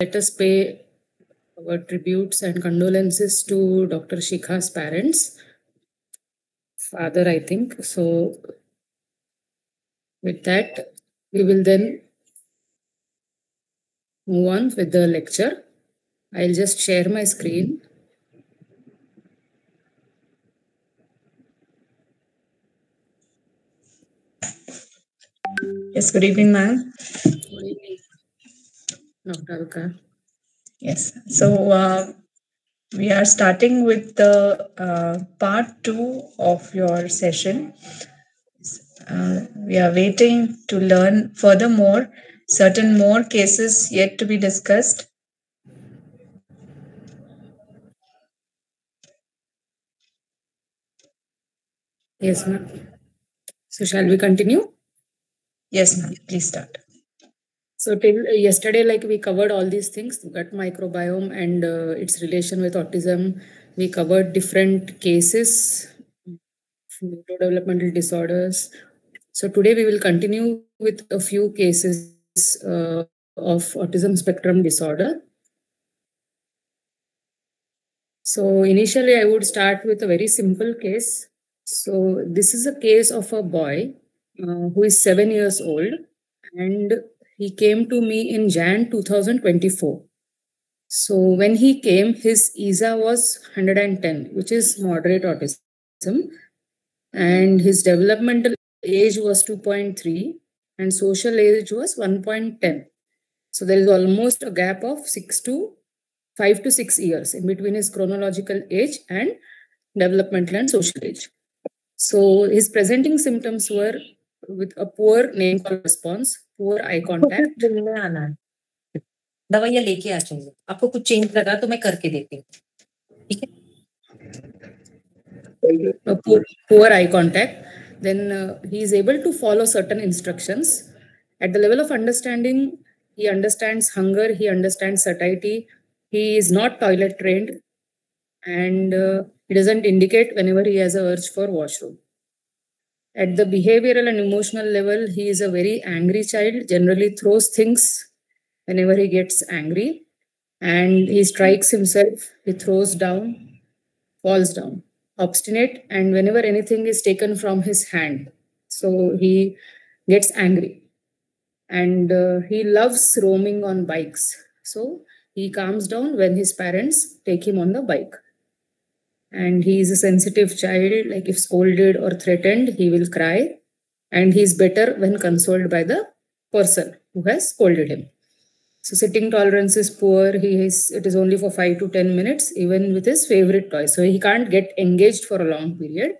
Let us pay our tributes and condolences to Dr. Shikha's parents, father, I think. So, with that, we will then move on with the lecture. I'll just share my screen. Yes, good evening, ma'am. Good evening, Dr. Alka. Yes, so we are starting with the part two of your session. We are waiting to learn furthermore certain more cases yet to be discussed. Yes, ma'am. So, shall we continue? Yes, ma'am. Please start. So, till yesterday, like we covered all these things, gut microbiome and its relation with autism. We covered different cases, neurodevelopmental disorders. So, today we will continue with a few cases of autism spectrum disorder. So, initially, I would start with a very simple case. So, this is a case of a boy who is 7 years old, and he came to me in Jan 2024. So, when he came, his ESA was 110, which is moderate autism, and his developmental age was 2.3, and social age was 1.10. So, there is almost a gap of 5 to 6 years in between his chronological age and developmental and social age. So his presenting symptoms were with a poor name call response, poor eye contact. दवाइयाँ लेके आ जाइए, आपको कुछ change लगा तो मैं करके देती हूँ, ठीक है? Poor eye contact, then he is able to follow certain instructions. At the level of understanding, he understands hunger, he understands satiety, he is not toilet trained, and he doesn't indicate whenever he has a urge for washroom. At the behavioral and emotional level, he is a very angry child, generally throws things whenever he gets angry, and he strikes himself, he throws down, falls down, obstinate, and whenever anything is taken from his hand, so he gets angry. And he loves roaming on bikes, so he calms down when his parents take him on the bike. And he is a sensitive child, like if scolded or threatened, he will cry, and he is better when consoled by the person who has scolded him. So sitting tolerance is poor. It is only for 5 to 10 minutes, even with his favorite toy. So he can't get engaged for a long period.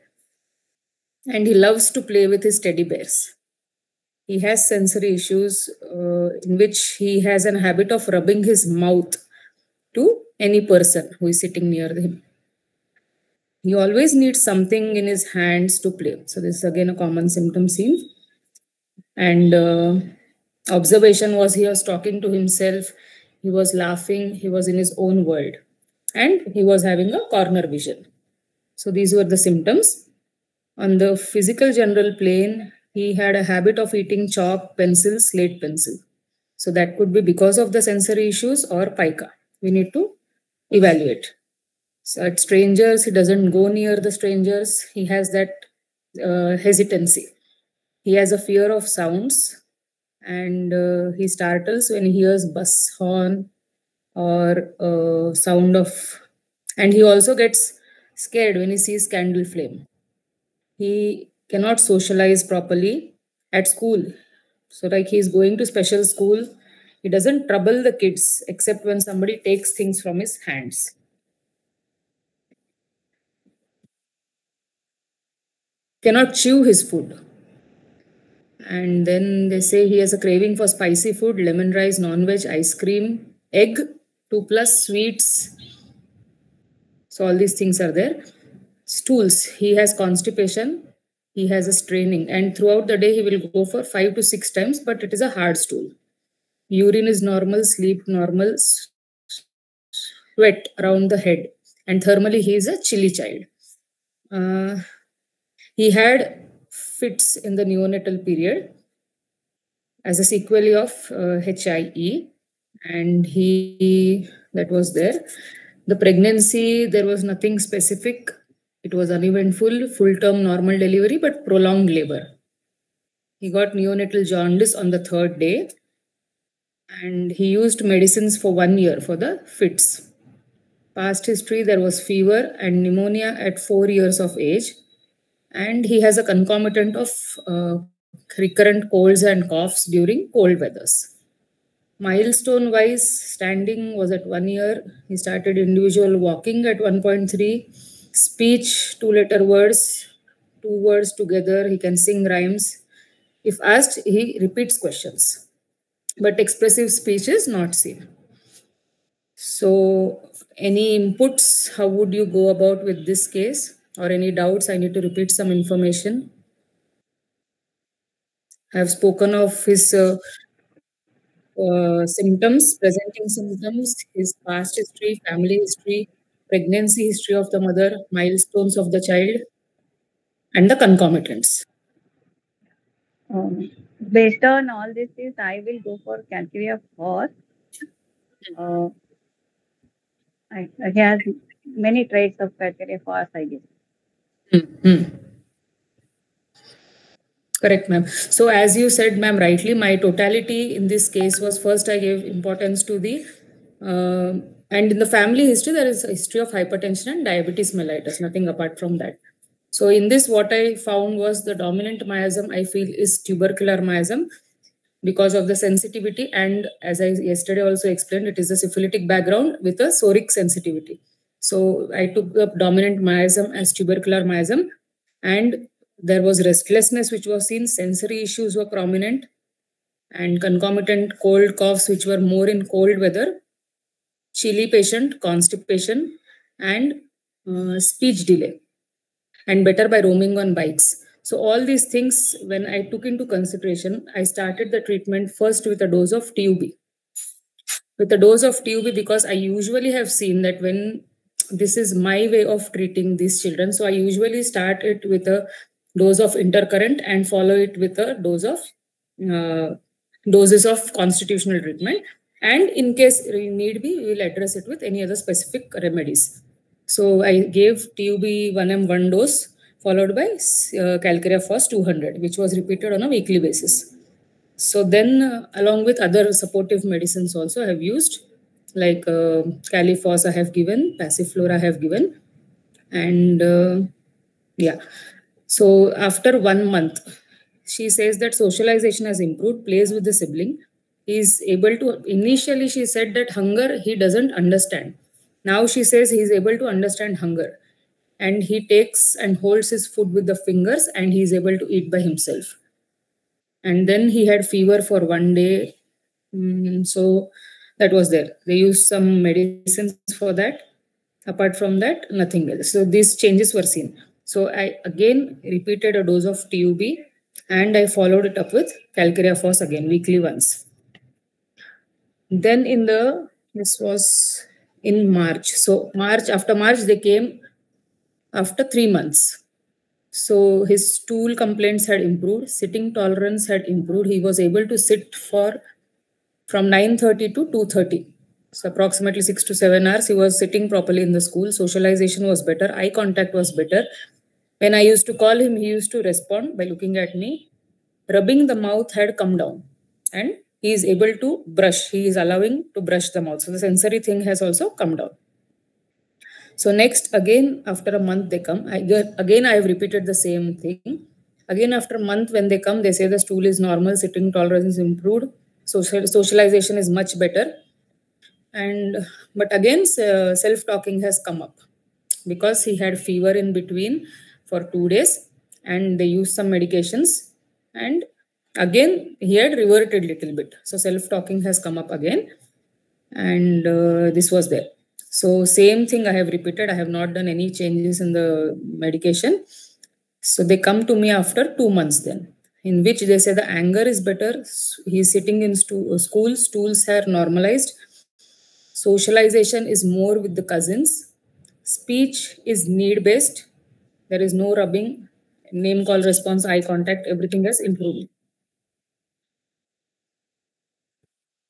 And he loves to play with his teddy bears. He has sensory issues in which he has an habit of rubbing his mouth to any person who is sitting near him. He always needs something in his hands to play. So this is again a common symptom seen. And observation was he was talking to himself, he was laughing, he was in his own world, and he was having a corner vision. So these were the symptoms. On the physical general plane, he had a habit of eating chalk, pencil, slate pencil. So that could be because of the sensory issues or pica. We need to evaluate. So at strangers, he doesn't go near the strangers. He has that hesitancy. He has a fear of sounds, and he startles when he hears bus horn or sound of, and he also gets scared when he sees candle flame. He cannot socialize properly at school. So like he's going to special school, he doesn't trouble the kids except when somebody takes things from his hands. Cannot chew his food. And then they say he has a craving for spicy food, lemon rice, non-veg, ice cream, egg, 2+ sweets. So all these things are there. Stools, he has constipation, he has a straining, and throughout the day he will go for 5 to 6 times, but it is a hard stool. Urine is normal, sleep normal, sweat around the head, and thermally he is a chilly child. He had fits in the neonatal period as a sequelae of HIE, and that was there. The pregnancy, there was nothing specific. It was uneventful, full-term normal delivery, but prolonged labor. He got neonatal jaundice on the third day, and he used medicines for 1 year for the fits. Past history, there was fever and pneumonia at 4 years of age, and he has a concomitant of recurrent colds and coughs during cold weathers. Milestone wise, standing was at 1 year. He started individual walking at 1.3. Speech, 2 letter words, 2 words together. He can sing rhymes. If asked, he repeats questions. But expressive speech is not seen. So, any inputs? How would you go about with this case? Or any doubts? I need to repeat some information. I have spoken of his symptoms, presenting symptoms, his past history, family history, pregnancy history of the mother, milestones of the child, and the concomitants. Based on all this, I will go for Calcarea first. He has many traits of Calcarea first, I guess. Correct, ma'am. So, as you said, ma'am, rightly, my totality in this case was first I gave importance to the, and in the family history, there is a history of hypertension and diabetes mellitus, nothing apart from that. So, in this, what I found was the dominant miasm, I feel, is tubercular miasm because of the sensitivity. And as I yesterday also explained, it is a syphilitic background with a soric sensitivity. So, I took the dominant miasm as tubercular miasm, and there was restlessness which was seen, sensory issues were prominent, and concomitant cold coughs which were more in cold weather, chilly patient, constipation, and speech delay, and better by roaming on bikes. So all these things, when I took into consideration, I started the treatment first with a dose of TUB. With a dose of TUB, because I usually have seen that when this is my way of treating these children, so I usually start it with a dose of intercurrent and follow it with a dose of doses of constitutional treatment. And in case need be, we will address it with any other specific remedies. So I gave TUB 1M 1 dose followed by Calcarea Phos 200, which was repeated on a weekly basis. So then, along with other supportive medicines also I have used, like Califos I have given, Passiflora I have given, and yeah. So after 1 month, she says that socialization has improved, plays with the sibling. He is able to, initially she said that hunger he doesn't understand. Now she says he is able to understand hunger. And he takes and holds his food with the fingers and he is able to eat by himself. And then he had fever for 1 day. So that was there. They used some medicines for that. Apart from that, nothing else. So these changes were seen. So I again repeated a dose of TUB and I followed it up with Calcarea Phos again, weekly once. Then this was in March. So after March, they came after 3 months. So his stool complaints had improved, sitting tolerance had improved. He was able to sit from 9:30 to 2:30. So approximately 6 to 7 hours, he was sitting properly in the school. Socialization was better. Eye contact was better. When I used to call him, he used to respond by looking at me. Rubbing the mouth had come down. And he is able to brush. He is allowing to brush the mouth. So the sensory thing has also come down. So next, again, after a month they come. Again, I have repeated the same thing. Again, after a month when they come, they say the stool is normal, sitting tolerance is improved, socialization is much better. But again, self-talking has come up because he had fever in between for 2 days and they used some medications. And again, he had reverted little bit. So self-talking has come up again. And this was there. So same thing I have repeated. I have not done any changes in the medication. So they come to me after 2 months then, in which they say the anger is better. He's sitting in school, stools are normalized. Socialization is more with the cousins. Speech is need-based. There is no rubbing, name call response, eye contact, everything has improved.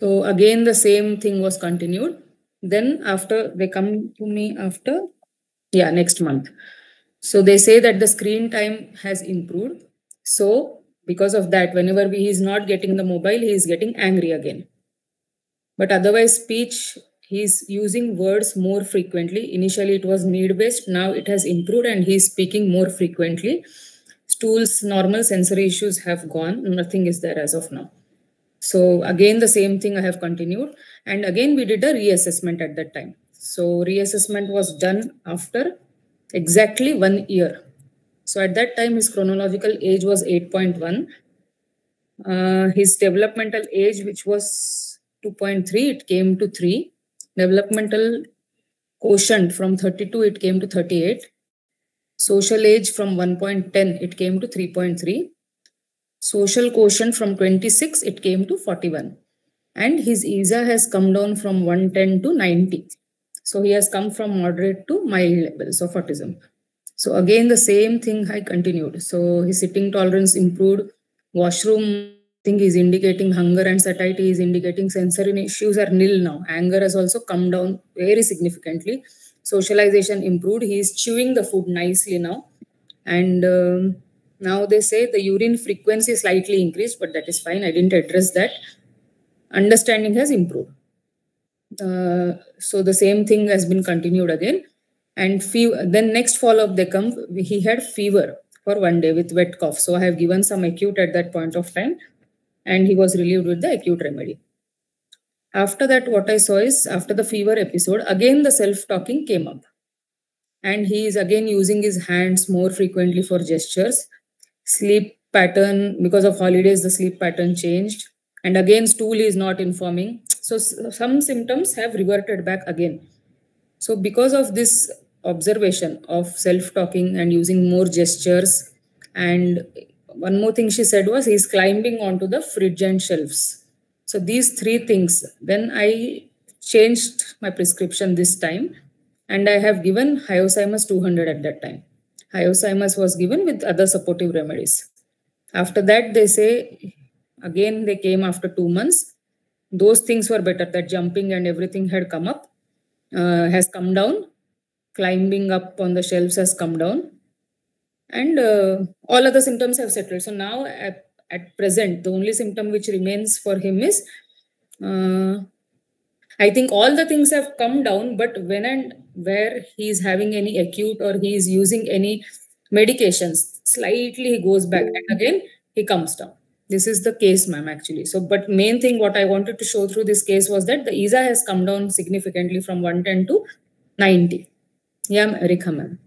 So again, the same thing was continued. Then after they come to me after, next month. So they say that the screen time has improved. So because of that, whenever he is not getting the mobile, he is getting angry again. But otherwise, speech, he's using words more frequently. Initially, it was need-based. Now it has improved and he's speaking more frequently. Stools, normal sensory issues have gone. Nothing is there as of now. So again, the same thing I have continued. And again, we did a reassessment at that time. So reassessment was done after exactly 1 year. So at that time, his chronological age was 8.1. His developmental age, which was 2.3, it came to 3. Developmental quotient from 32, it came to 38. Social age from 1.10, it came to 3.3. Social quotient from 26, it came to 41. And his ESA has come down from 110 to 90. So he has come from moderate to mild levels of autism. So again, the same thing I continued. So his sitting tolerance improved. Washroom thing is indicating hunger and satiety is indicating sensory issues are nil now. Anger has also come down very significantly. Socialization improved. He is chewing the food nicely now. And now they say the urine frequency slightly increased, but that is fine. I didn't address that. Understanding has improved. So the same thing has been continued again. And then next follow-up they come, he had fever for 1 day with wet cough. So I have given some acute at that point of time and he was relieved with the acute remedy. After that, what I saw is after the fever episode, again the self-talking came up. And he is again using his hands more frequently for gestures. Sleep pattern, because of holidays, the sleep pattern changed. And again, stool is not informing. So some symptoms have reverted back again. So because of this observation of self-talking and using more gestures, and one more thing she said was he's climbing onto the fridge and shelves. So these 3 things, then I changed my prescription this time and I have given Hyoscyamus 200 at that time. Hyoscyamus was given with other supportive remedies. After that, they say, again, they came after 2 months. Those things were better, that jumping and everything had come up, has come down. Climbing up on the shelves has come down. And all other symptoms have settled. So now at present, the only symptom which remains for him is, I think all the things have come down, but when and where he is having any acute or he is using any medications, slightly he goes back and again he comes down. This is the case, ma'am, actually. So, but main thing what I wanted to show through this case was that the ESA has come down significantly from 110 to 90. Yeah, Rekha, ma'am.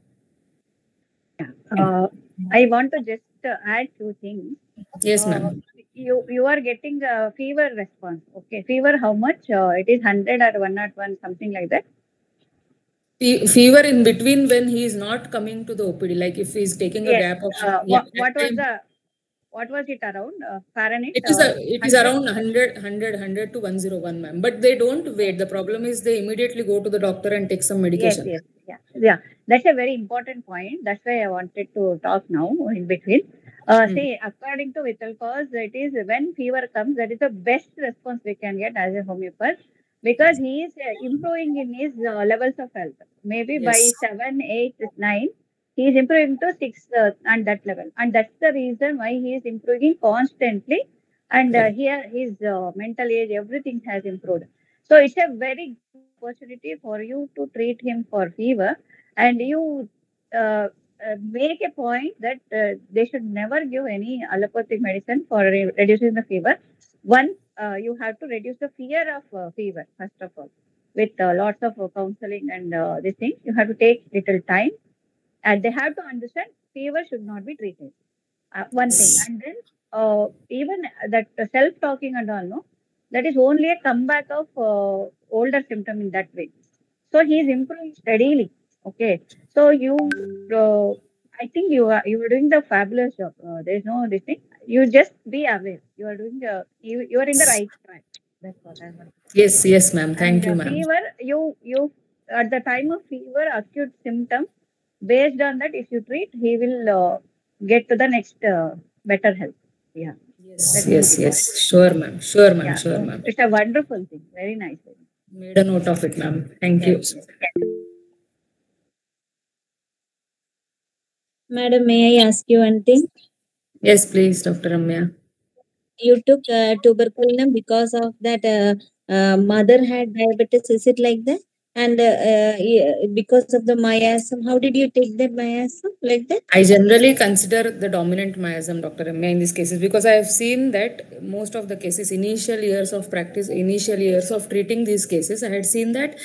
I want to just add 2 things. Yes, ma'am. You are getting a fever response. Okay, fever how much? It is 100 or 101, something like that. Fever in between when he is not coming to the OPD, like if he is taking a gap of what was it around? Fahrenheit? It is around 100 to 101, ma'am. But they don't wait. The problem is they immediately go to the doctor and take some medication. Yeah. That's a very important point. That's why I wanted to talk now in between. See, according to Vithalkos, it is when fever comes, that is the best response we can get as a homeopath, because he is improving in his levels of health. Maybe by 7, 8, 9, he is improving to 6 on that level. And that's the reason why he is improving constantly. And here his mental age, everything has improved. So it's a very good opportunity for you to treat him for fever. And you make a point that they should never give any allopathic medicine for reducing the fever. One, you have to reduce the fear of fever, first of all, with lots of counseling and this thing. You have to take little time, and they have to understand fever should not be treated. One thing, and then even that self-talking and all, no, that is only a comeback of older symptom in that way. So he is improving steadily. Okay, so I think you are doing the fabulous job. There is no this thing. You just be aware. You are doing you are in the right track. That's what I want. Yes, ma'am. Thank you, ma'am. Fever, you at the time of fever, acute symptom, based on that, if you treat, he will get to the next better health. Yeah. Yes. Sure, ma'am. Sure, ma'am. It's a wonderful thing. Very nice. Made a note of it, ma'am. Thank you. Madam, may I ask you one thing? Yes, please, Dr. Ramya. You took tuberculin because of that mother had diabetes. Is it like that? And because of the miasm, how did you take that miasm like that? I generally consider the dominant miasm, Dr. Ramya, in these cases because I have seen that most of the cases, initial years of practice, initial years of treating these cases, I had seen that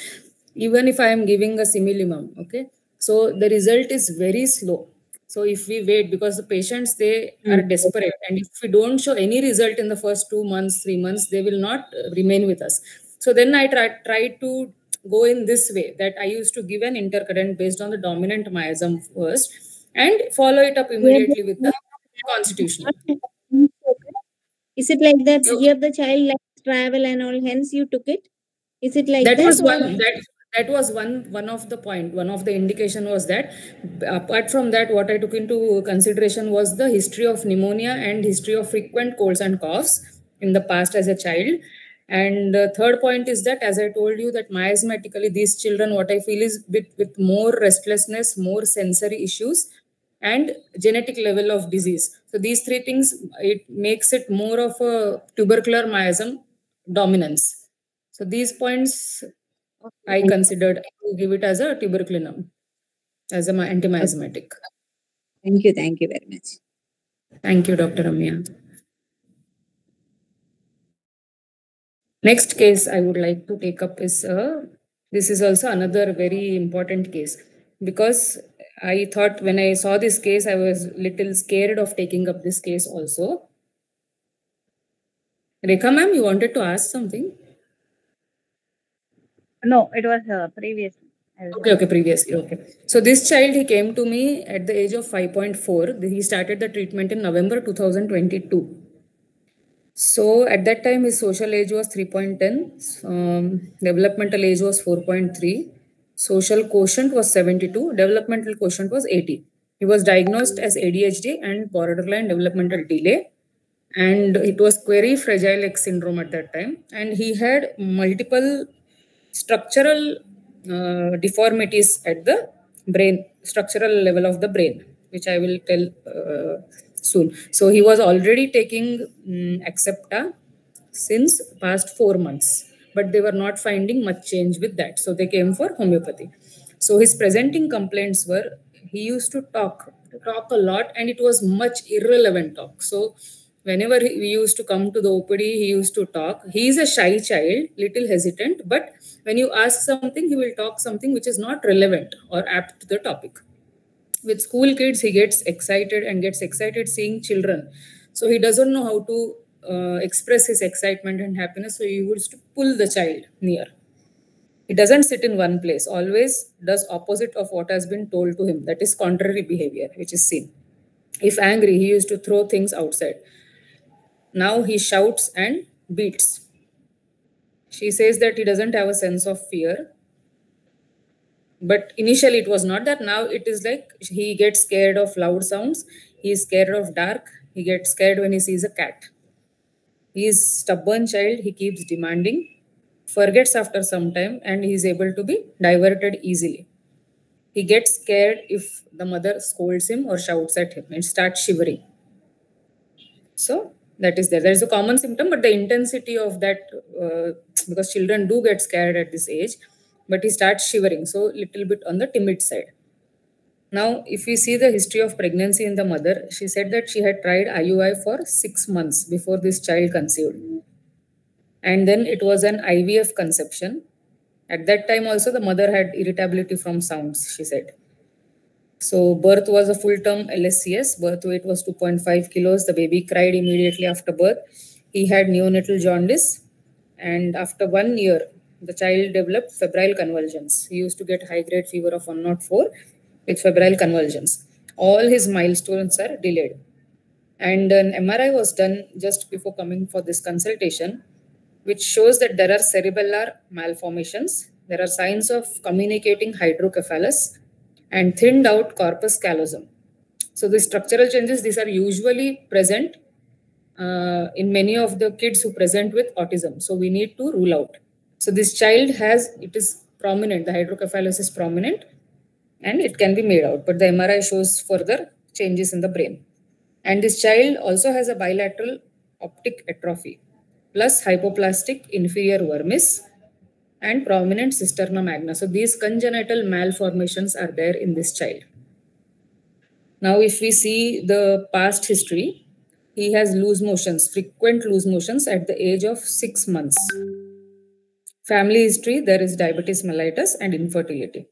even if I am giving a similimum, okay, so the result is very slow. So if we wait, because the patients, they are desperate, and if we don't show any result in the first 2 months, 3 months, they will not remain with us. So then I try to go in this way, that I used to give an intercurrent based on the dominant miasm first and follow it up immediately with the constitutional. Is it like that? Here the child likes travel and all, hence you took it? Is it like that? That was that was one of the point. One of the indication was that. Apart from that, what I took into consideration was the history of pneumonia and history of frequent colds and coughs in the past as a child. And the third point is that, as I told you, that miasmatically these children, what I feel is with more restlessness, more sensory issues, and genetic level of disease. So these three things, it makes it more of a tubercular miasm dominance. So these points I considered to give it as a tuberculinum, as an antimiasmatic. Thank you very much. Thank you, Dr. Ramya. Next case I would like to take up is this is also another very important case, because I thought when I saw this case, I was little scared of taking up this case also. Rekha ma'am, you wanted to ask something? No, it was previous. Okay, previously. Okay. So this child, he came to me at the age of 5.4. He started the treatment in November 2022. So at that time, his social age was 3.10. Developmental age was 4.3. Social quotient was 72. Developmental quotient was 80. He was diagnosed as ADHD and borderline developmental delay. And it was query fragile X syndrome at that time. And he had multiple structural deformities at the brain, structural level of the brain, which I will tell soon. So he was already taking Accepta since past 4 months, but they were not finding much change with that. So they came for homeopathy. So his presenting complaints were, he used to talk a lot, and it was much irrelevant talk. So whenever we used to come to the OPD, he used to talk. He is a shy child, little hesitant, but when you ask something, he will talk something which is not relevant or apt to the topic. With school kids, he gets excited seeing children. So he doesn't know how to express his excitement and happiness. So he used to pull the child near. He doesn't sit in one place, always does opposite of what has been told to him. That is contrary behavior, which is seen. If angry, he used to throw things outside. Now he shouts and beats. She says that he doesn't have a sense of fear. But initially it was not that. Now it is like he gets scared of loud sounds. He is scared of dark. He gets scared when he sees a cat. He is stubborn child. He keeps demanding, forgets after some time, and he is able to be diverted easily. He gets scared if the mother scolds him or shouts at him and starts shivering. So that is there. There is a common symptom, but the intensity of that, because children do get scared at this age, but he starts shivering. So little bit on the timid side. Now, if we see the history of pregnancy in the mother, she said that she had tried IUI for 6 months before this child conceived. And then it was an IVF conception. At that time also, the mother had irritability from sounds, she said. So birth was a full-term LSCS. Birth weight was 2.5 kilos. The baby cried immediately after birth. He had neonatal jaundice. And after 1 year, the child developed febrile convulsions. He used to get high-grade fever of 104 with febrile convulsions. All his milestones are delayed. And an MRI was done just before coming for this consultation, which shows that there are cerebellar malformations. There are signs of communicating hydrocephalus and thinned out corpus callosum. So the structural changes, these are usually present in many of the kids who present with autism. So we need to rule out. So this child it is prominent, the hydrocephalus is prominent, and it can be made out, but the MRI shows further changes in the brain. And this child also has a bilateral optic atrophy, plus hypoplastic inferior vermis and prominent cisterna magna. So these congenital malformations are there in this child. Now, if we see the past history, he has loose motions, frequent loose motions at the age of 6 months. Family history, there is diabetes mellitus and infertility.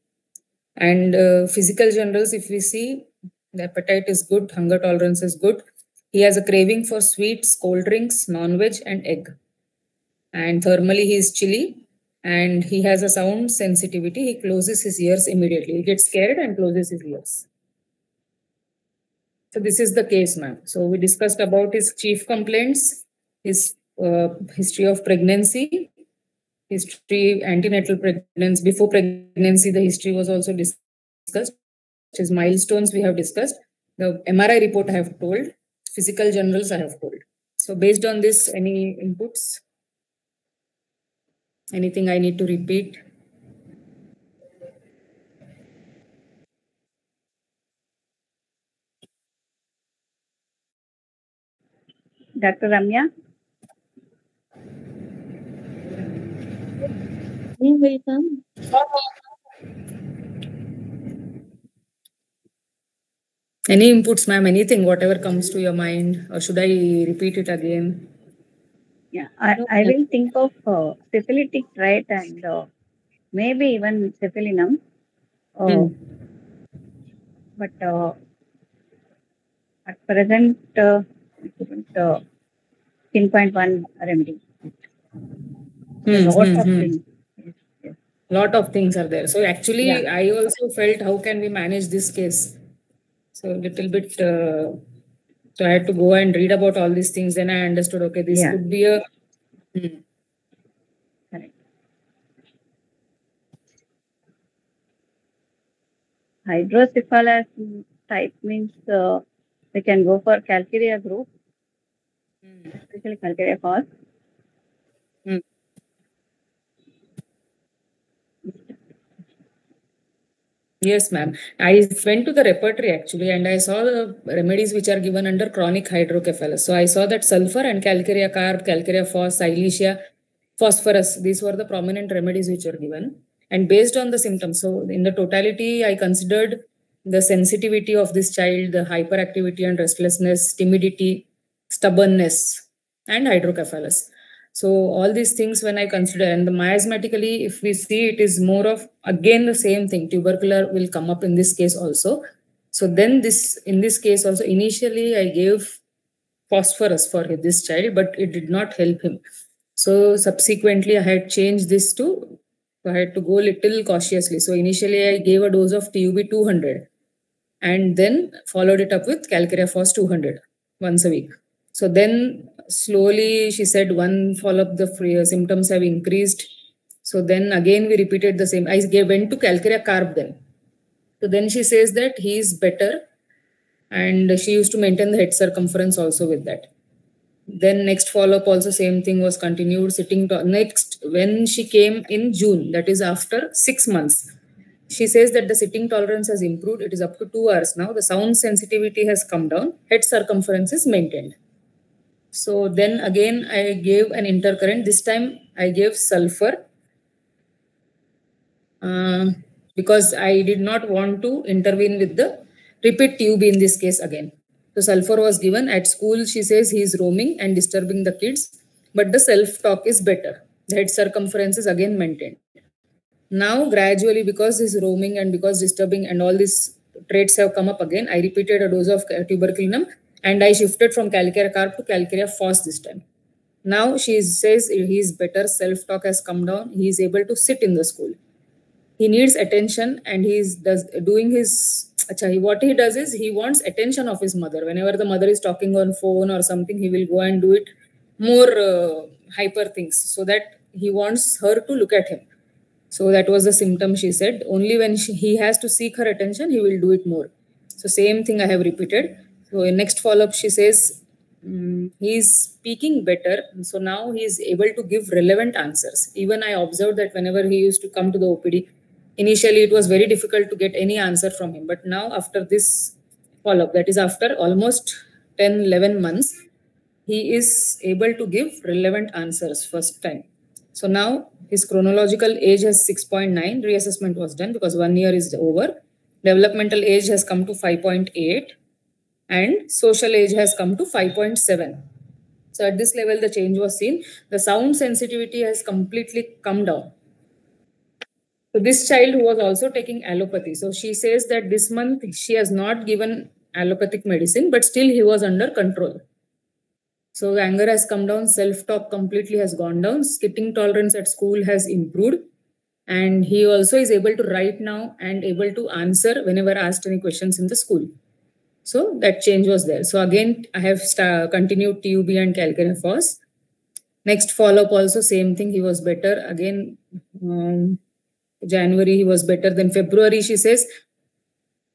And physical generals, if we see, the appetite is good, hunger tolerance is good. He has a craving for sweets, cold drinks, non-veg, and egg. And thermally, he is chilly, and he has a sound sensitivity. He closes his ears immediately. He gets scared and closes his ears. So this is the case, ma'am. So we discussed about his chief complaints, his history of pregnancy, history, antenatal pregnancy. Before pregnancy, the history was also discussed. His milestones we have discussed. The MRI report I have told. Physical generals I have told. So based on this, any inputs? Anything I need to repeat? Dr. Ramya? Yeah, will come. Any inputs, ma'am? Anything, whatever comes to your mind, or should I repeat it again? Yeah, I will think of syphilitic trait and maybe even syphilinum. But at present, I couldn't pinpoint one remedy. Lot of things. Yes. Lot of things are there. So actually, Yeah. I also felt, how can we manage this case? So a little bit, so I had to go and read about all these things. Then I understood, okay, this Yeah. could be a... Correct. Hydrocephalus type means we can go for calcarea group, especially calcarea fast. Yes, ma'am. I went to the repertory actually, and I saw the remedies which are given under chronic hydrocephalus. So I saw that sulfur and calcarea carb, calcarea phos, silesia, phosphorus, these were the prominent remedies which were given. And based on the symptoms, so in the totality, I considered the sensitivity of this child, the hyperactivity and restlessness, timidity, stubbornness, and hydrocephalus. So all these things when I consider, and the miasmatically, if we see, it is more of, again, the same thing, tubercular will come up in this case also. So then in this case also, initially I gave phosphorus for this child, but it did not help him. So subsequently I had changed this so I had to go little cautiously. So initially I gave a dose of TUB 200 and then followed it up with calcarea phos 200 once a week. So then slowly she said one follow-up, the symptoms have increased. So then again we repeated the same. I went to calcarea carb then. So then she says that he is better, and she used to maintain the head circumference also with that. Then next follow-up also same thing was continued. Next, when she came in June, that is after 6 months, she says that the sitting tolerance has improved. It is up to 2 hours now. The sound sensitivity has come down. Head circumference is maintained. So then again, I gave an intercurrent. This time I gave sulfur because I did not want to intervene with the repeat tube in this case again. So sulfur was given at school. She says he is roaming and disturbing the kids, but the self-talk is better. The head circumference is again maintained. Now gradually, because he's roaming and because disturbing and all these traits have come up again, I repeated a dose of tuberculinum and I shifted from calcarea carb to calcarea phos this time. Now she says he is better, self-talk has come down, he is able to sit in the school. He needs attention and what he does is he wants attention of his mother. Whenever the mother is talking on phone or something, he will go and do it more hyper things, so that he wants her to look at him. So that was the symptom, she said. Only when he has to seek her attention, he will do it more. So same thing I have repeated. So in next follow-up, she says he's speaking better. So now he's able to give relevant answers. Even I observed that whenever he used to come to the OPD, initially it was very difficult to get any answer from him. But now after this follow-up, that is after almost 10, 11 months, he is able to give relevant answers first time. So now his chronological age has 6.9. Reassessment was done because 1 year is over. Developmental age has come to 5.8 and social age has come to 5.7. So at this level, the change was seen. The sound sensitivity has completely come down. So this child who was also taking allopathy. So she says that this month she has not given allopathic medicine, but still he was under control. So anger has come down, self-talk completely has gone down, sitting tolerance at school has improved, and he also is able to write now and able to answer whenever asked any questions in the school. So that change was there. So again, I have continued TUB and Calcarephos. Next follow-up also same thing. He was better. Again, January he was better. Then February she says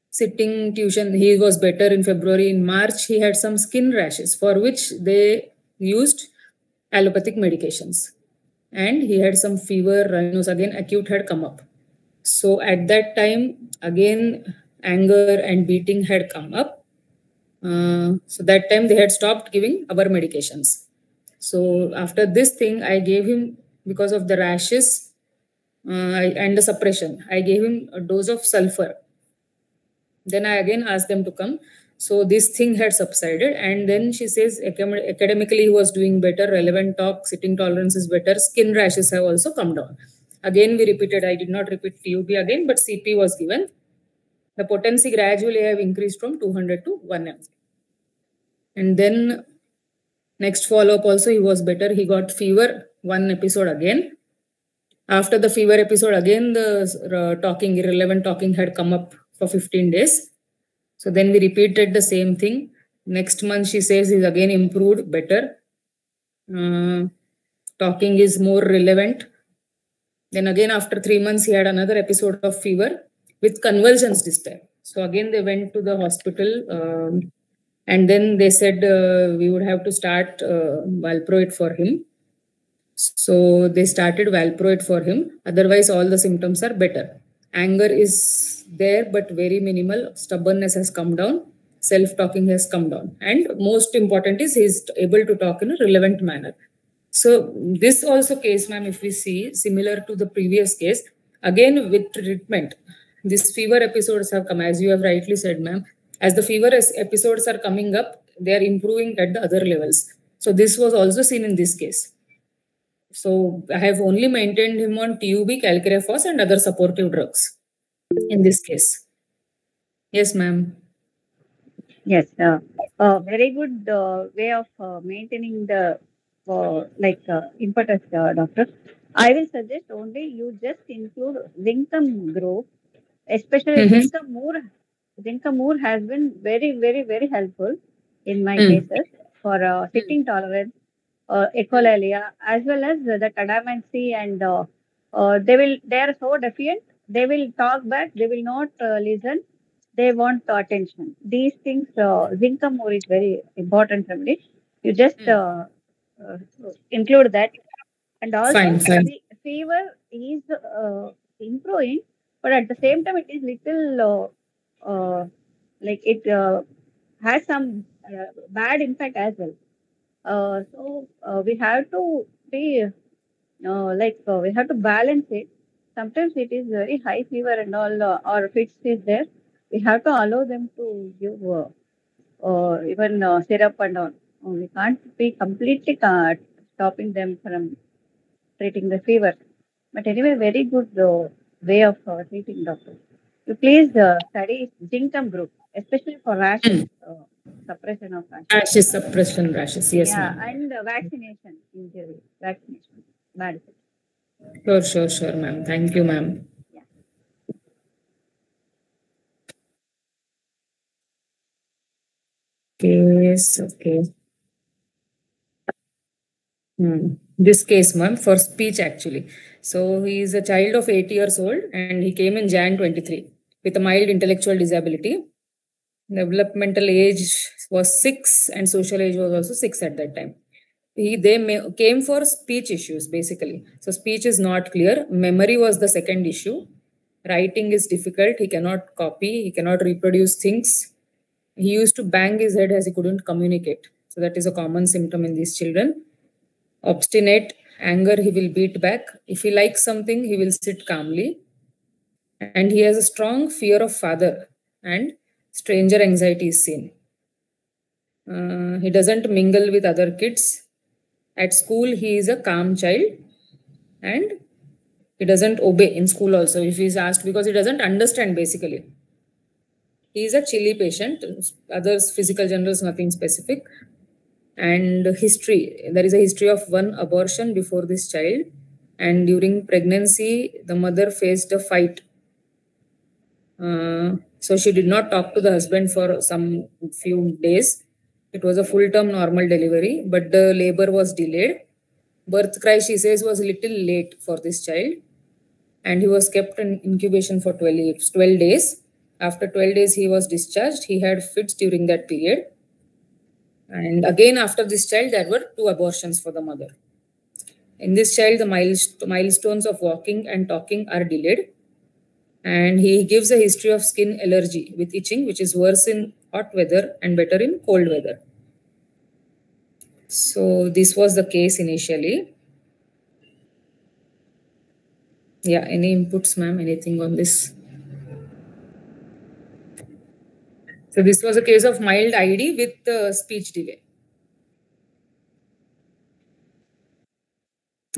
sitting tuition he was better in February. In March he had some skin rashes for which they used allopathic medications. And he had some fever, runny nose, again acute had come up. So at that time, again, anger and beating had come up. So that time they had stopped giving our medications. So after this thing, I gave him, because of the rashes and the suppression, I gave him a dose of sulfur. Then I again asked them to come. So this thing had subsided. And then she says academically he was doing better, relevant talk, sitting tolerance is better, skin rashes have also come down. Again, we repeated, I did not repeat TUB again, but CP was given. The potency gradually have increased from 200 to 1 mg. And then next follow-up also, he was better. He got fever, 1 episode again. After the fever episode, again, the talking, irrelevant talking had come up for 15 days. So then we repeated the same thing. Next month, she says he's again improved, better. Talking is more relevant. Then again, after 3 months, he had another episode of fever with convulsions this time. So again, they went to the hospital and then they said we would have to start valproate for him. So they started valproate for him. Otherwise, all the symptoms are better. Anger is there, but very minimal. Stubbornness has come down. Self-talking has come down. And most important is he's able to talk in a relevant manner. So this also case, ma'am, if we see similar to the previous case, again with treatment, these fever episodes have come, as you have rightly said, ma'am. As the fever episodes are coming up, they are improving at the other levels. So this was also seen in this case. So I have only maintained him on TUB, Calcarephos and other supportive drugs in this case. Yes, ma'am. Yes, very good way of maintaining the impetus, doctor. I will suggest only you just include Zinkum group, especially Zinkum Moor has been very, very, very helpful in my cases for sitting tolerance, echolalia, as well as the cadamancy, and they are so defiant. They will talk back. They will not listen. They want attention. These things, Zinkum Moor is very important remedy. You just include that. And also, fever is improving, but at the same time, it is little it has some bad impact as well. So we have to be we have to balance it. Sometimes it is very high fever and all, or fits is there. We have to allow them to give even syrup and all. We can't be completely stopping them from treating the fever. But anyway, very good way of treating, doctor. You please study Zinkum group, especially for rashes, suppression of rashes. Rashes, suppression rashes, yes, ma'am. And vaccination, injury, vaccination, medicine. Sure, ma'am. Thank you, ma'am. Yeah. Yes, okay. This case, ma'am, for speech actually. So he is a child of 8 years old and he came in Jan 23 with a mild intellectual disability. Developmental age was 6 and social age was also 6 at that time. Came for speech issues basically. So speech is not clear. Memory was the second issue. Writing is difficult. He cannot copy. He cannot reproduce things. He used to bang his head as he couldn't communicate. So that is a common symptom in these children. Obstinate, anger, he will beat back. If he likes something, he will sit calmly. And he has a strong fear of father and stranger anxiety is seen. He doesn't mingle with other kids. At school, he is a calm child and he doesn't obey in school also if he is asked, because he doesn't understand basically. He is a chilly patient. Others, physical generals, nothing specific. And history, there is a history of one abortion before this child. And during pregnancy, the mother faced a fight. So she did not talk to the husband for some few days. It was a full-term normal delivery, but the labor was delayed. Birth cry, she says, was a little late for this child. And he was kept in incubation for 12 days. After 12 days, he was discharged. He had fits during that period. And again, after this child, there were 2 abortions for the mother. In this child, the milestones of walking and talking are delayed. And he gives a history of skin allergy with itching, which is worse in hot weather and better in cold weather. So this was the case initially. Yeah, any inputs, ma'am? Anything on this? So this was a case of mild ID with speech delay.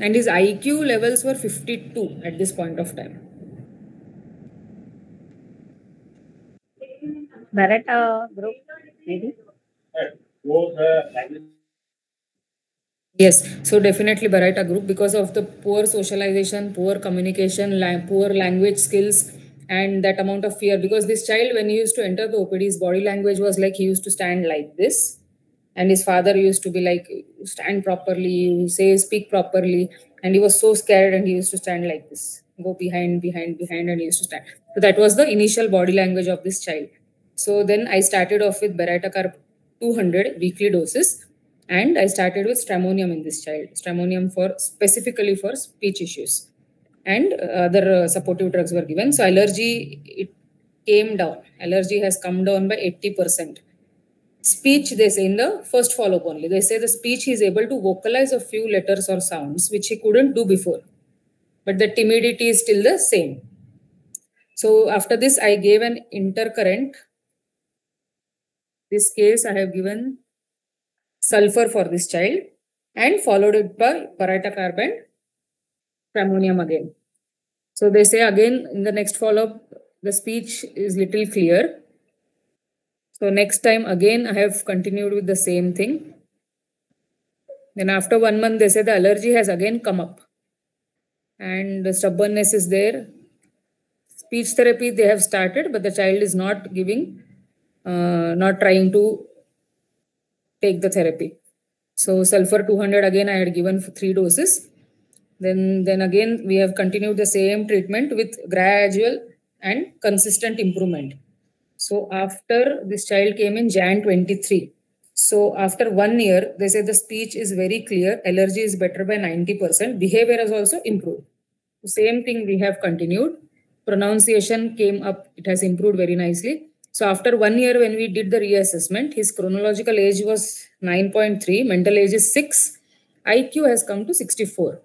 And his IQ levels were 52 at this point of time. Bharata group, maybe? Yes, so definitely Baraita group, because of the poor socialization, poor communication, poor language skills, and that amount of fear. Because this child, when he used to enter the OPD, his body language was like he used to stand like this. And his father used to be like, stand properly, speak properly. And he was so scared and he used to stand like this, go behind, and he used to stand. So that was the initial body language of this child. So then I started off with Baraita 200 weekly doses. And I started with stramonium in this child, stramonium specifically for speech issues. And other supportive drugs were given. So allergy, it came down. Allergy has come down by 80%. Speech, they say in the first follow-up only, they say the speech he is able to vocalize a few letters or sounds, which he couldn't do before. But the timidity is still the same. So after this, I gave an intercurrent. This case, I have given sulfur for this child and followed it by Baraita and stramonium again. So they say again in the next follow-up, the speech is little clear. So next time again, I have continued with the same thing. Then after 1 month, they say the allergy has again come up and the stubbornness is there. Speech therapy they have started, but the child is not giving, not trying to take the therapy. So sulfur 200 again I had given for 3 doses. Then again we have continued the same treatment with gradual and consistent improvement. So after this child came in Jan 23. So after 1 year, they say the speech is very clear, allergy is better by 90%, behavior has also improved. The same thing we have continued. Pronunciation came up, it has improved very nicely. So after 1 year, when we did the reassessment, his chronological age was 9.3, mental age is 6, IQ has come to 64.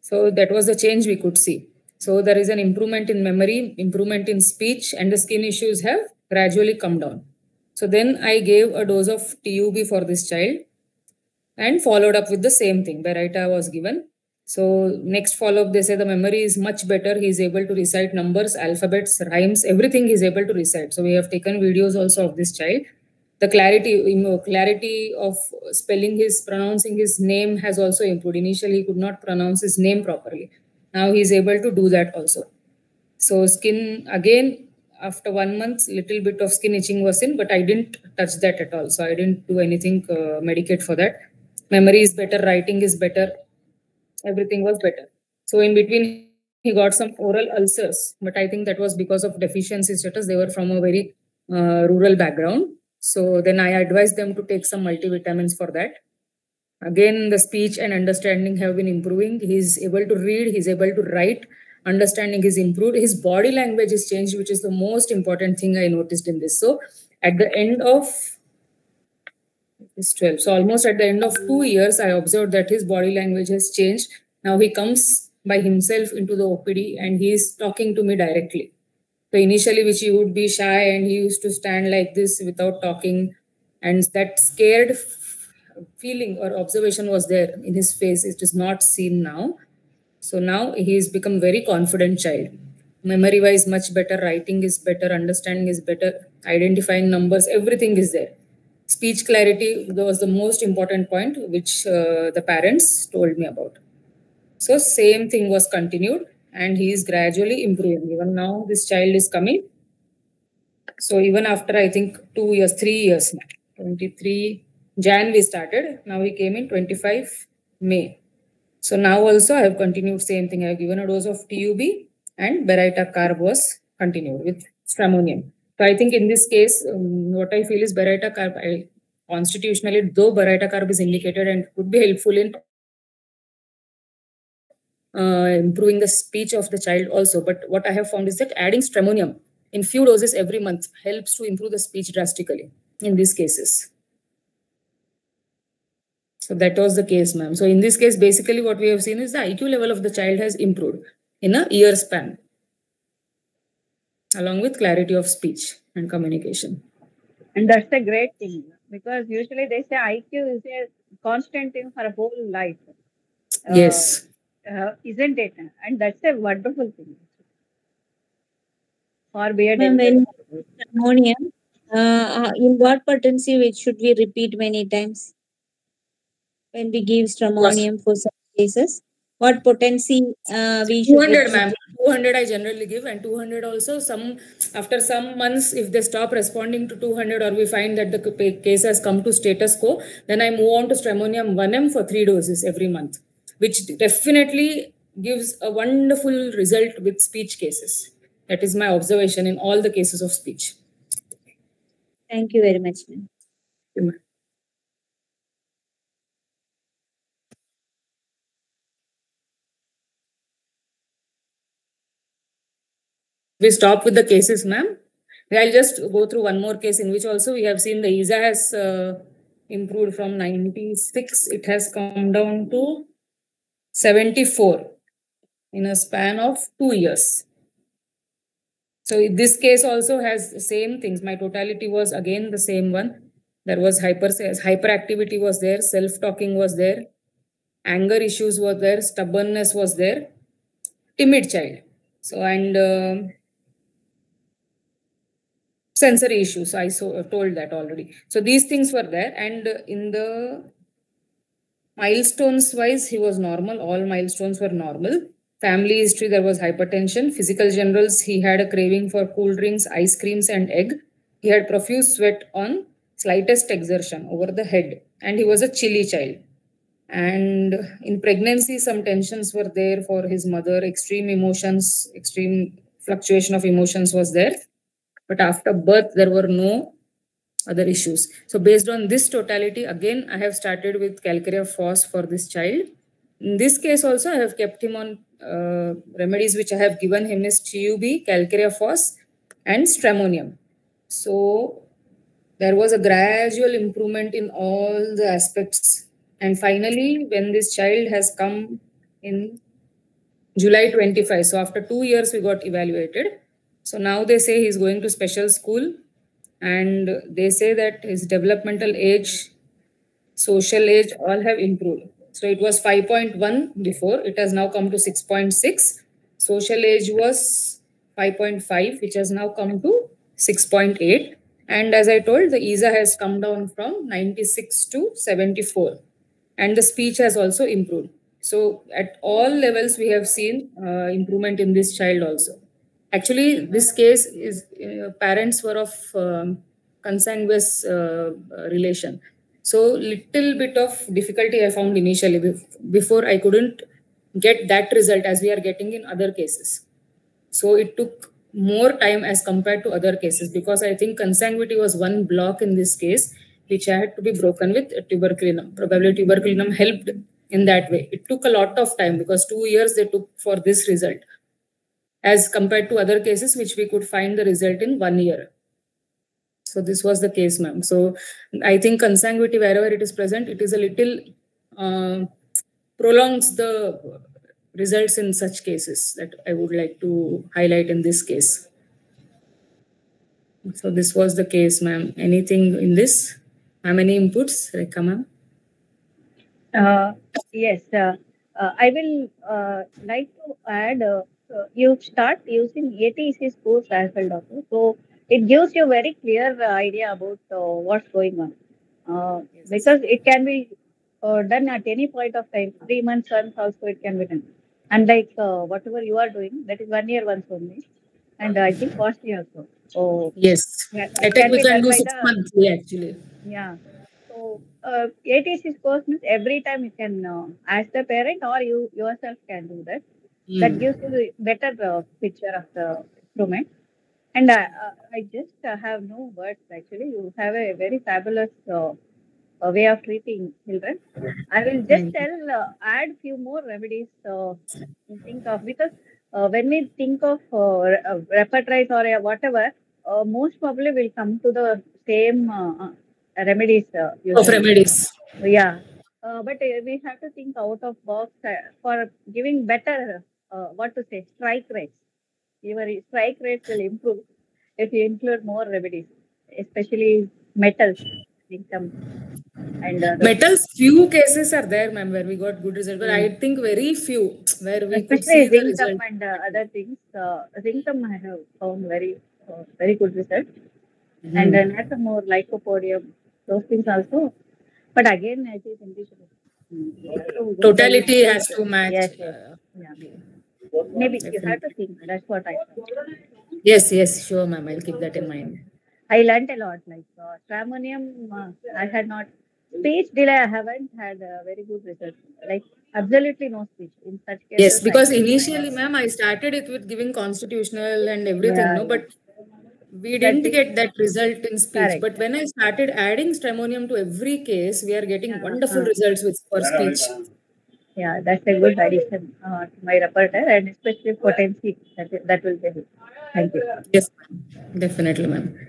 So that was the change we could see. So there is an improvement in memory, improvement in speech, and the skin issues have gradually come down. So then I gave a dose of TUB for this child and followed up with the same thing. Baraita was given. So next follow-up, they say the memory is much better. He is able to recite numbers, alphabets, rhymes, everything he is able to recite. So we have taken videos also of this child. The clarity of spelling pronouncing his name has also improved. Initially, he could not pronounce his name properly. Now he is able to do that also. So skin, again, after 1 month, little bit of skin itching was in, but I didn't touch that at all. So I didn't do anything, medicate for that. Memory is better, writing is better, everything was better. So in between, he got some oral ulcers, but I think that was because of deficiency status. They were from a very rural background. So then I advised them to take some multivitamins for that. Again, the speech and understanding have been improving. He's able to read, he's able to write, understanding is improved. His body language is changed, which is the most important thing I noticed in this. So at the end of this 12, so almost at the end of 2 years, I observed that his body language has changed. Now he comes by himself into the OPD and he is talking to me directly. So initially, which he would be shy and he used to stand like this without talking, and that scared feeling or observation was there in his face. It is not seen now. So now he has become very confident child. Memory wise, much better. Writing is better. Understanding is better. Identifying numbers, everything is there. Speech clarity was the most important point, which the parents told me about. So same thing was continued, and he is gradually improving. Even now, this child is coming. So even after I think 2 years, 3 years, 23 Jan we started. Now he came in 25 May. So now also I have continued same thing. I have given a dose of TUB and Beraita carb was continued with stramonium. So I think in this case, what I feel is Beraita carb, constitutionally, though Beraita carb is indicated and could be helpful in improving the speech of the child also. But what I have found is that adding stramonium in few doses every month helps to improve the speech drastically in these cases. So that was the case, ma'am. So in this case, basically what we have seen is the IQ level of the child has improved in a year span, along with clarity of speech and communication. And that's a great thing, because usually they say IQ is a constant thing for a whole life. Yes. Isn't it? And that's a wonderful thing. For beard. Ma'am, when stramonium, in what potency which should we repeat many times? When we give stramonium for some cases, what potency we should 200, repeat? ma'am. 200 I generally give, and 200 also after some months, if they stop responding to 200 or we find that the case has come to status quo, then I move on to stramonium 1M for 3 doses every month, which definitely gives a wonderful result with speech cases. That is my observation in all the cases of speech. Thank you very much, ma'am. We stop with the cases, ma'am. I'll just go through one more case in which also we have seen the ESA has improved from 96. It has come down to 74 in a span of 2 years. So this case also has the same things. My totality was again the same one. There was hyperactivity was there, self-talking was there, anger issues were there, stubbornness was there, timid child. So and sensory issues, I told that already. So these things were there, and in the milestones wise, he was normal. All milestones were normal. Family history, there was hypertension. Physical generals, he had a craving for cool drinks, ice creams, and egg. He had profuse sweat on slightest exertion over the head, and he was a chilly child. And in pregnancy, some tensions were there for his mother. Extreme emotions, extreme fluctuation of emotions was there. But after birth, there were no other issues. So based on this totality, again, I have started with calcarea phos for this child. In this case also, I have kept him on remedies which I have given him is TUB, calcarea phos, and stramonium. So there was a gradual improvement in all the aspects. And finally, when this child has come in July 25, so after 2 years, we got evaluated. So now they say he's going to special school, and they say that his developmental age, social age, all have improved. So it was 5.1 before, it has now come to 6.6. Social age was 5.5, which has now come to 6.8. And as I told, the ESA has come down from 96 to 74. And the speech has also improved. So at all levels, we have seen improvement in this child also. Actually, this case is parents were of consanguineous relation. So little bit of difficulty I found initially. Before I couldn't get that result as we are getting in other cases. So it took more time as compared to other cases, because I think consanguinity was one block in this case, which had to be broken with tuberculinum. Probably tuberculinum helped in that way. It took a lot of time because 2 years they took for this result, as compared to other cases which we could find the result in 1 year. So this was the case, ma'am. So I think consanguinity, wherever it is present, it is a little prolongs the results in such cases that I would like to highlight in this case. So this was the case, ma'am. Anything in this? Ma'am, any inputs? Rekha, ma'am? Yes, I will like to add, you start using ATC scores as well, doctor. So it gives you very clear idea about what's going on. Because it can be done at any point of time, 3 months once also it can be done. Unlike whatever you are doing, that is 1 year once only. And I think costly also. So yes, it can we be can done do by 6 the, monthly actually. yeah. So ATC course means every time you can ask the parent or you yourself can do that. That gives you the better picture of the improvement. And I just have no words actually. You have a very fabulous way of treating children. I will just add few more remedies to think of, because when we think of repertoire or whatever, most probably will come to the same remedies. Of remedies. Yeah, but we have to think out of box for giving better, what to say, strike rates. Your strike rates will improve if you include more remedies, especially metals, income, and metals. Few cases are there, ma'am, where we got good result, but I think very few where we could see especially the zinc result. and other things. Zinc I have found very good result, and then have some more lycopodium, those things also. But again, it is individual. Totality has to match. Yes, yes. Yeah. Maybe you have to think. That's what I thought. Yes, sure, ma'am. I'll keep that in mind. I learned a lot. Like stramonium, I had not. Speech delay, I haven't had a very good result. Like absolutely no speech in such cases. Yes, because initially, ma'am, I started it with giving constitutional and everything, no, but we didn't get that result in speech. Correct. But when I started adding stramonium to every case, we are getting wonderful results for speech. Yeah, that's a good addition to my repertoire, and especially potency. That will be good. Thank you. Yes, definitely, ma'am.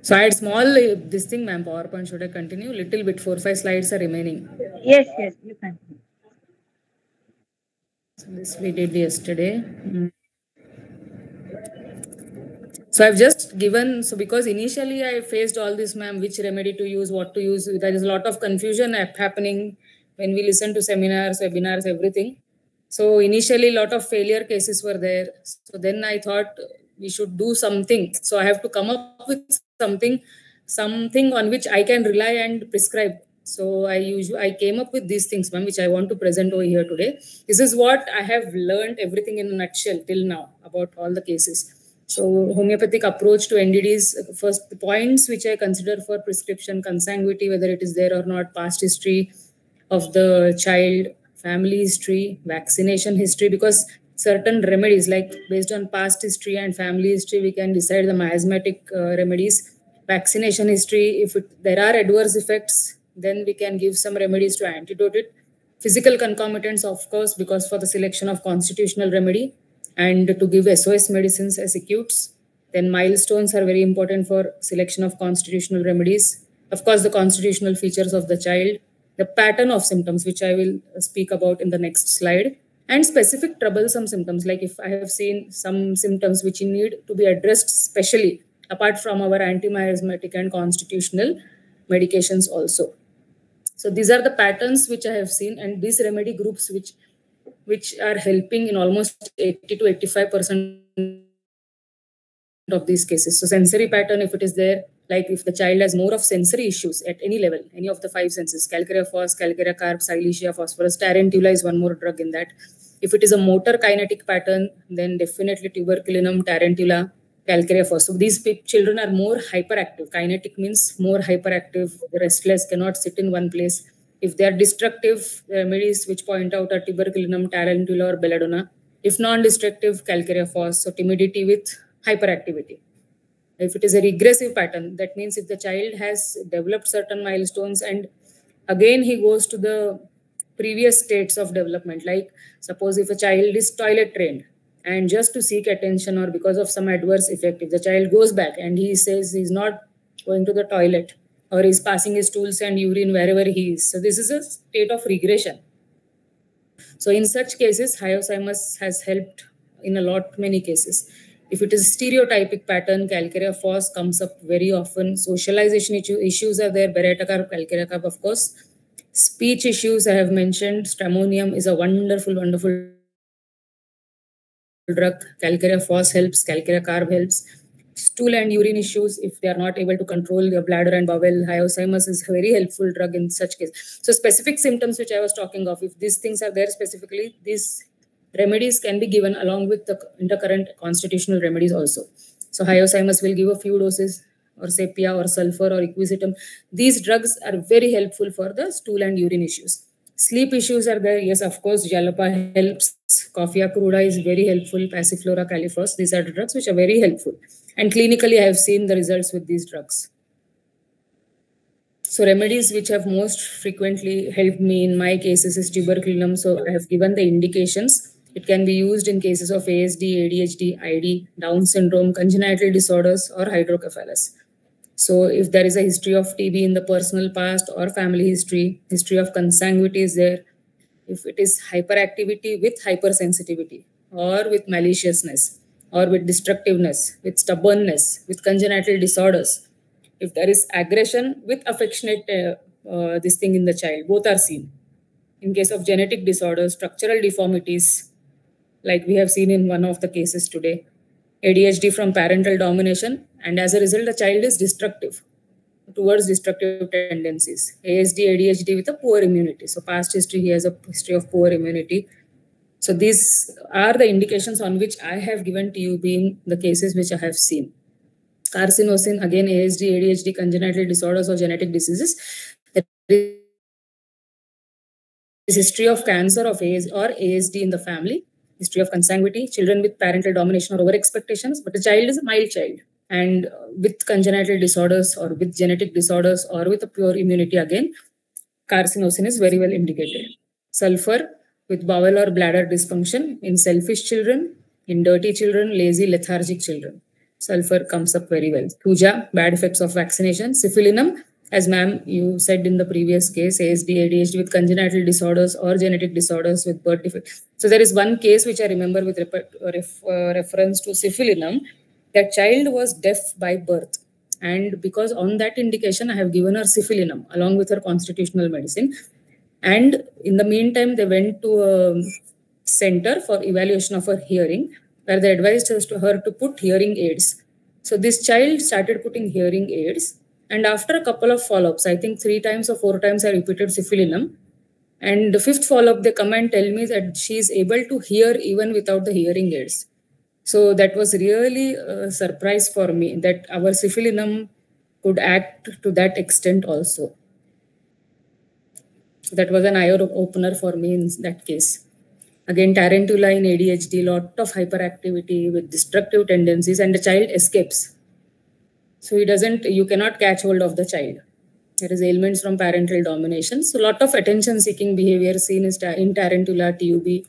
So I had small this thing, ma'am. PowerPoint, should I continue? Little bit, 4-5 slides are remaining. Yes, you can. So this we did yesterday. So I've just given, so because initially I faced all this, ma'am, which remedy to use, what to use. There is a lot of confusion happening when we listen to seminars, webinars, everything. So initially a lot of failure cases were there. So then I thought we should do something. So I have to come up with something on which I can rely and prescribe. So I came up with these things, ma'am, which I want to present over here today. This is what I have learned, everything in a nutshell till now about all the cases. So homeopathic approach to NDDs, first the points which I consider for prescription, consanguinity, whether it is there or not, past history of the child, family history, vaccination history, because certain remedies like based on past history and family history, we can decide the miasmatic remedies. Vaccination history, if there are adverse effects, then we can give some remedies to antidote it. Physical concomitants, of course, because for the selection of constitutional remedy and to give SOS medicines as acutes. Then milestones are very important for selection of constitutional remedies. Of course, the constitutional features of the child, the pattern of symptoms, which I will speak about in the next slide, and specific troublesome symptoms, like if I have seen some symptoms which need to be addressed specially, apart from our anti-miasmatic and constitutional medications also. So these are the patterns which I have seen, and these remedy groups which are helping in almost 80 to 85% of these cases. So sensory pattern, if it is there, like if the child has more of sensory issues at any level, any of the 5 senses, calcarea phos, calcarea carb, silesia, phosphorus, tarantula is one more drug in that. If it is a motor kinetic pattern, then definitely tuberculinum, tarantula, calcarea phos. So these children are more hyperactive. Kinetic means more hyperactive, restless, cannot sit in one place. If they are destructive, remedies which point out are tuberculinum, tarantula, or belladonna. If non-destructive, calcarea phos. So timidity with hyperactivity. If it is a regressive pattern, that means if the child has developed certain milestones and again he goes to the previous states of development, like suppose if a child is toilet trained and just to seek attention or because of some adverse effect, if the child goes back and he says he's not going to the toilet or is passing his stools and urine wherever he is, so this is a state of regression. So in such cases, hyoscyamus has helped in a lot many cases. If it is stereotypic pattern, calcarea fos comes up very often. Socialization issues are there, Beretta carb, calcarea carb, of course. Speech issues I have mentioned. Stramonium is a wonderful, wonderful drug. Calcarea fos helps, calcarea carb helps. Stool and urine issues, if they are not able to control their bladder and bowel, hyoscyamus is a very helpful drug in such case. So specific symptoms which I was talking of, if these things are there specifically, these remedies can be given along with the intercurrent constitutional remedies also. So hyoscyamus will give a few doses, or sepia or sulfur or equisetum. These drugs are very helpful for the stool and urine issues. Sleep issues are there. Yes, of course, Jalapa helps. Coffea cruda is very helpful. Passiflora califos. These are the drugs which are very helpful. And clinically, I have seen the results with these drugs. So remedies which have most frequently helped me in my cases is tuberculinum. So I have given the indications. It can be used in cases of ASD, ADHD, ID, Down syndrome, congenital disorders, or hydrocephalus. So if there is a history of TB in the personal past or family history of consanguinity is there, if it is hyperactivity with hypersensitivity or with maliciousness or with destructiveness, with stubbornness, with congenital disorders, if there is aggression with affectionate this thing in the child, both are seen. In case of genetic disorders, structural deformities, like we have seen in one of the cases today, ADHD from parental domination, and as a result, the child is destructive towards destructive tendencies. ASD, ADHD with a poor immunity. So past history, he has a history of poor immunity. So these are the indications on which I have given to you being the cases which I have seen. Carcinosin, again, ASD, ADHD, congenital disorders or genetic diseases. There is history of cancer of ASD in the family, history of consanguinity, children with parental domination or over expectations, but the child is a mild child. And with congenital disorders or with genetic disorders or with a pure immunity, again, carcinosin is very well indicated. Sulfur with bowel or bladder dysfunction in selfish children, in dirty children, lazy, lethargic children. Sulfur comes up very well. Thuja, bad effects of vaccination. Syphilinum, as ma'am, you said in the previous case, ASD, ADHD with congenital disorders or genetic disorders with birth defect. So there is one case which I remember with reference to syphilinum. That child was deaf by birth. And because on that indication, I have given her syphilinum along with her constitutional medicine. And in the meantime, they went to a center for evaluation of her hearing, where they advised her to put hearing aids. So this child started putting hearing aids. And after a couple of follow-ups, I think 3 times or 4 times I repeated syphilinum. And the 5th follow-up, they come and tell me that she is able to hear even without the hearing aids. So that was really a surprise for me that our syphilinum could act to that extent also. So that was an eye-opener for me in that case. Again, tarantula in ADHD, lot of hyperactivity with destructive tendencies, and the child escapes. So you cannot catch hold of the child. There is ailments from parental domination. So lot of attention-seeking behavior seen in tarantula, TUB,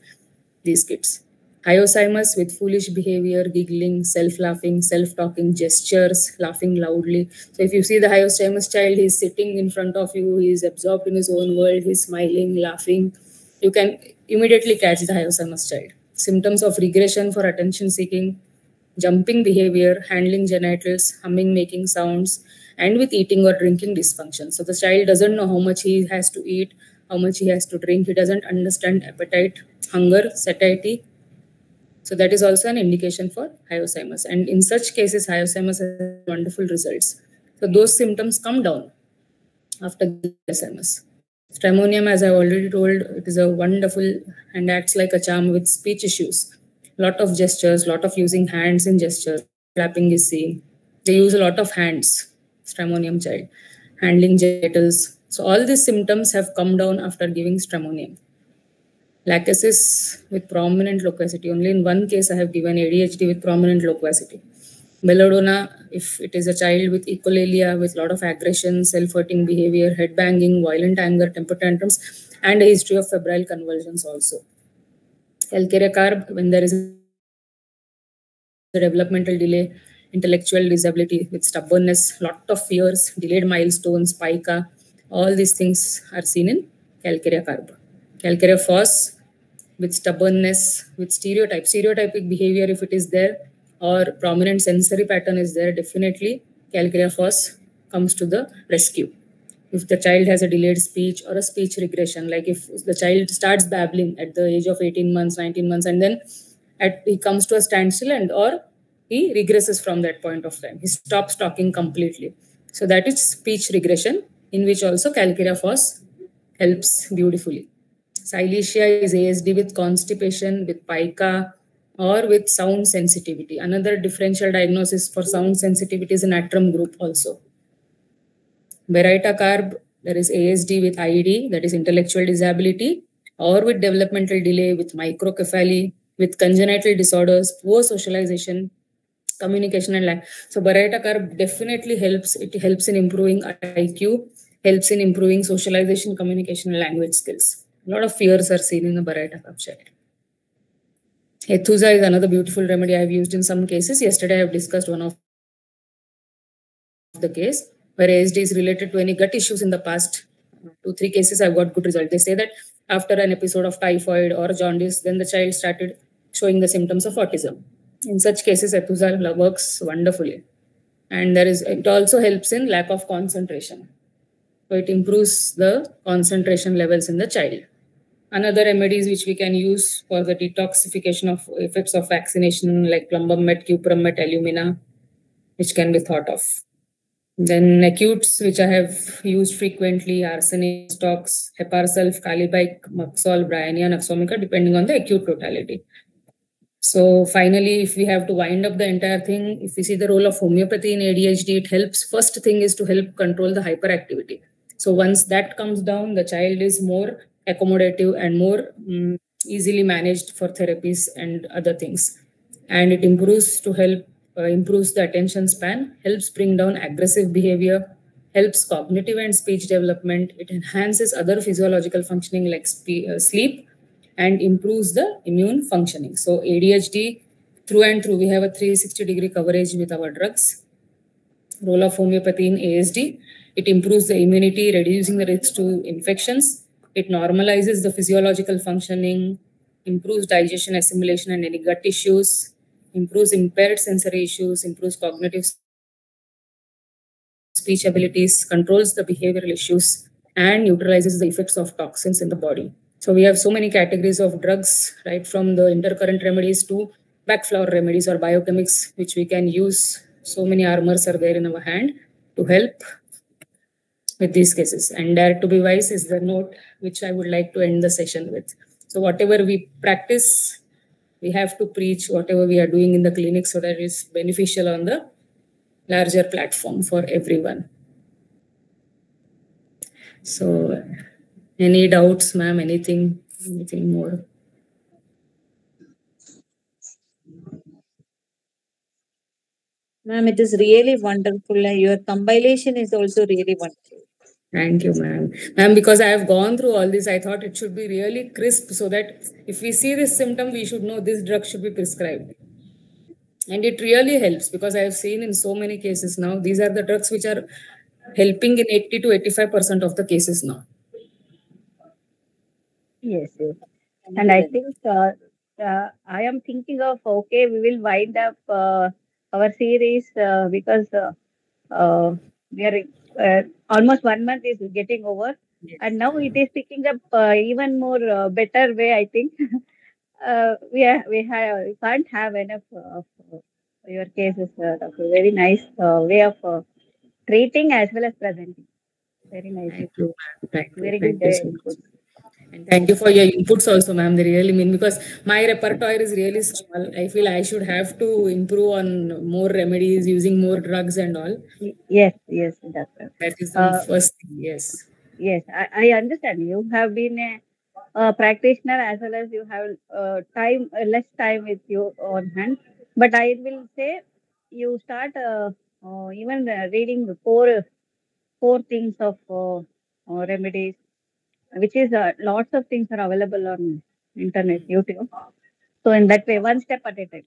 these kids. Hyoscyamus with foolish behavior, giggling, self-laughing, self-talking, gestures, laughing loudly. So if you see the hyoscyamus child, he's sitting in front of you, he's absorbed in his own world, he's smiling, laughing. You can immediately catch the hyoscyamus child. Symptoms of regression for attention-seeking, jumping behavior, handling genitals, humming, making sounds, and with eating or drinking dysfunction. So the child doesn't know how much he has to eat, how much he has to drink. He doesn't understand appetite, hunger, satiety. So that is also an indication for hyoscyamus. And in such cases, hyoscyamus has wonderful results. So those symptoms come down after hyoscyamus. Stramonium, as I already told, it is a wonderful and acts like a charm with speech issues. Lot of gestures, lot of using hands in gestures. Clapping is seen. They use a lot of hands, Stramonium child. Handling genitals. So all these symptoms have come down after giving Stramonium. Lachesis with prominent loquacity. Only in one case I have given ADHD with prominent loquacity. Belladonna, if it is a child with echolalia, with a lot of aggression, self-hurting behavior, head banging, violent anger, temper tantrums, and a history of febrile convulsions also. Calcarea carb, when there is a developmental delay, intellectual disability with stubbornness, lot of fears, delayed milestones, pica, all these things are seen in calcarea carb. Calcarea phos, with stubbornness, with stereotypic behavior if it is there, or prominent sensory pattern is there, definitely calcarea phos comes to the rescue. If the child has a delayed speech or a speech regression, like if the child starts babbling at the age of 18 months, 19 months, and then he comes to a standstill and or he regresses from that point of time. He stops talking completely. So that is speech regression, in which also calcarea phos helps beautifully. Silesia is ASD with constipation, with pica, or with sound sensitivity. Another differential diagnosis for sound sensitivity is an Natrum group also. Beraita carb, there is ASD with IED, that is intellectual disability, or with developmental delay, with microcephaly, with congenital disorders, poor socialization, communication and language. So Beraita carb definitely helps. It helps in improving IQ, helps in improving socialization, communication and language skills. A lot of fears are seen in the Beraita carb child. Ethusa is another beautiful remedy I have used in some cases. Yesterday I have discussed one of the case where ASD is related to any gut issues in the past. 2-3 cases I've got good result. They say that after an episode of typhoid or jaundice, then the child started showing the symptoms of autism. In such cases, Ethusa works wonderfully. And it also helps in lack of concentration. So it improves the concentration levels in the child. Another remedies which we can use for the detoxification of effects of vaccination, like plumbum met, cuprum met, alumina, which can be thought of. Then acutes, which I have used frequently, arsenic, stocks, heparsulf, calibic, Maxol, Bryonia, Naxomica, depending on the acute totality. So finally, if we have to wind up the entire thing, if we see the role of homeopathy in ADHD, it helps. First thing is to help control the hyperactivity. So once that comes down, the child is more accommodative and more easily managed for therapies and other things. And it improves improves the attention span, helps bring down aggressive behavior, helps cognitive and speech development. It enhances other physiological functioning like sleep, and improves the immune functioning. So ADHD, through and through, we have a 360-degree coverage with our drugs. Role of homeopathy in ASD, it improves the immunity, reducing the risk to infections. It normalizes the physiological functioning, improves digestion, assimilation, and any gut issues, improves impaired sensory issues, improves cognitive speech abilities, controls the behavioral issues, and neutralizes the effects of toxins in the body. So we have so many categories of drugs, right from the intercurrent remedies to backflower remedies or biochemics, which we can use. So many armors are there in our hand to help with these cases. And dare to be wise is the note which I would like to end the session with. So whatever we practice, we have to preach whatever we are doing in the clinic so that it's beneficial on the larger platform for everyone. So any doubts, ma'am? Anything more? Ma'am, it is really wonderful. Your compilation is also really wonderful. Thank you, ma'am. Ma'am, because I have gone through all this, I thought it should be really crisp so that if we see this symptom, we should know this drug should be prescribed. And it really helps because I have seen in so many cases now, these are the drugs which are helping in 80 to 85% of the cases now. Yes, yes. And I think I am thinking of, okay, we will wind up our series because we are almost 1 month is getting over. Yes. And now it is picking up even more better way, I think. We can't have enough of your cases. Doctor. Very nice way of treating as well as presenting. Very nice. Thank you, ma'am. Thank you. Very Thank good. you so much. And thank you for your inputs also, ma'am. They really mean because my repertoire is really small. I feel I should have to improve on more remedies, using more drugs and all. Yes, yes, doctor. That is the first thing. Yes. Yes, I understand. You have been a practitioner as well as you have less time with you on hand. But I will say you start even reading the four things of remedies, which is lots of things are available on internet, YouTube. So in that way, one step at a time,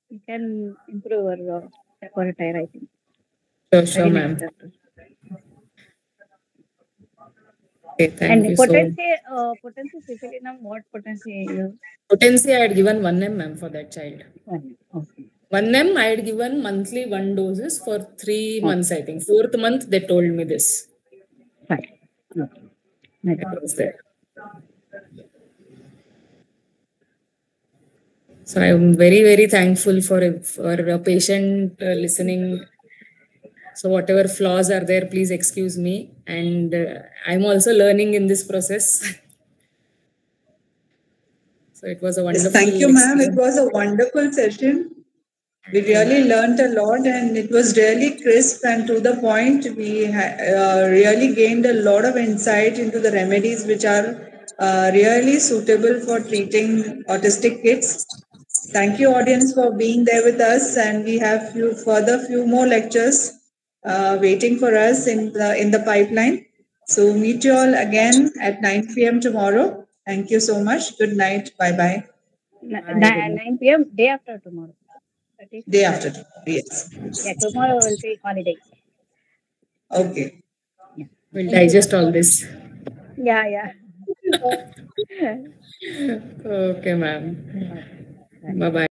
you can improve your secretary writing. Sure, Very ma'am. nice. Okay, thank And you. So, potency syphilinum, what potency you? potency, I had given 1 m for that child. Okay. 1 m, I had given monthly 1 doses for 3 months, I think. 4th month, they told me this. Fine. Okay. That was there. So I'm very, very thankful for a patient listening. So whatever flaws are there, please excuse me. And I'm also learning in this process. So it was a wonderful. Yes, thank you, ma'am. It was a wonderful session. We really learned a lot, and it was really crisp and to the point. We really gained a lot of insight into the remedies which are really suitable for treating autistic kids. Thank you, audience, for being there with us, and we have few more lectures waiting for us in the pipeline. So meet you all again at 9 p.m. tomorrow. Thank you so much. Good night. Bye-bye. 9 p.m. day after tomorrow. Day after tomorrow, yes. Yeah, tomorrow will be holiday. Okay. Yeah. We'll digest all this. Yeah. Okay, ma'am. Bye-bye.